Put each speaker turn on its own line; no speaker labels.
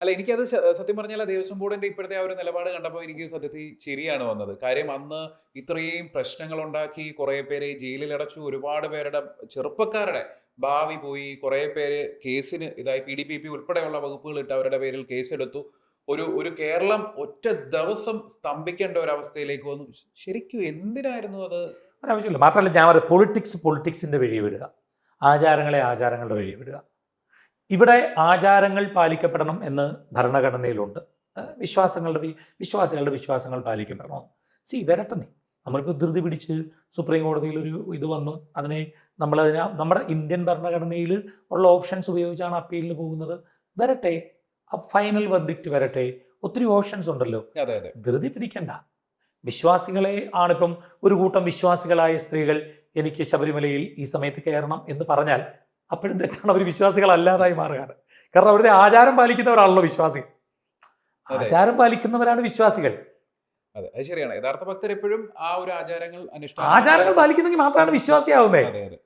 അല്ല എനിക്കത് സത്യം പറഞ്ഞാൽ ദേവസ്വം ബോർഡിന്റെ ഇപ്പോഴത്തെ ആ ഒരു നിലപാട് കണ്ടപ്പോൾ എനിക്ക് സത്യത്തിൽ ചിരിയാണ് വന്നത്. കാര്യം അന്ന് ഇത്രയും പ്രശ്നങ്ങളുണ്ടാക്കി, കുറേ പേരെ ജയിലിലടച്ചു, ഒരുപാട് പേരുടെ ചെറുപ്പക്കാരുടെ ഭാവി പോയി, കുറേ പേര് കേസിന് ഇതായി PDPP ഉൾപ്പെടെയുള്ള വകുപ്പുകളിട്ട് അവരുടെ പേരിൽ കേസെടുത്തു. ഒരു ഒരു കേരളം ഒറ്റ ദിവസം സ്തംഭിക്കേണ്ട ഒരവസ്ഥയിലേക്ക് വന്നു. ശരിക്കും എന്തിനായിരുന്നു അത്?
ഒരാവശ്യമില്ല. മാത്രമല്ല ഞാൻ പറയും, പൊളിറ്റിക്സിൻ്റെ വഴി വിടുക, ആചാരങ്ങളെ ആചാരങ്ങളുടെ വഴി വിടുക. ഇവിടെ ആചാരങ്ങൾ പാലിക്കപ്പെടണം എന്ന് ഭരണഘടനയിലുണ്ട്. വിശ്വാസികളുടെ വിശ്വാസങ്ങൾ പാലിക്കപ്പെടണം. വരട്ടെ. നമ്മളിപ്പോൾ ധൃതി പിടിച്ച് സുപ്രീം കോടതിയിൽ ഒരു ഇത് വന്നു, അതിനെ നമ്മുടെ ഇന്ത്യൻ ഭരണഘടനയിൽ ഉള്ള ഓപ്ഷൻസ് ഉപയോഗിച്ചാണ് അപ്പീലിന് പോകുന്നത്. വരട്ടെ, ഫൈനൽ വെർഡിക്റ്റ് വരട്ടെ. ഒത്തിരി ഓപ്ഷൻസ് ഉണ്ടല്ലോ.
അതെ അതെ.
ധൃതി പിടിക്കണ്ട. വിശ്വാസികളെ ആണിപ്പം ഒരു കൂട്ടം വിശ്വാസികളായ സ്ത്രീകൾ എനിക്ക് ശബരിമലയിൽ ഈ സമയത്ത് കയറണം എന്ന് പറഞ്ഞാൽ അപ്പോഴും തെറ്റാണ്, അവർ വിശ്വാസികളല്ലാതായി മാറുകയാണ്. കാരണം അവരുടെ ആചാരം പാലിക്കുന്നവരാണല്ലോ വിശ്വാസികൾ. ആചാരം പാലിക്കുന്നവരാണ് വിശ്വാസികൾ.
അതെ, അത് ശരിയാണ്. യഥാർത്ഥ ഭക്തർ എപ്പോഴും ആ ഒരു ആചാരങ്ങൾ
പാലിക്കുന്നെങ്കിൽ മാത്രമാണ് വിശ്വാസിയാവുന്നത്.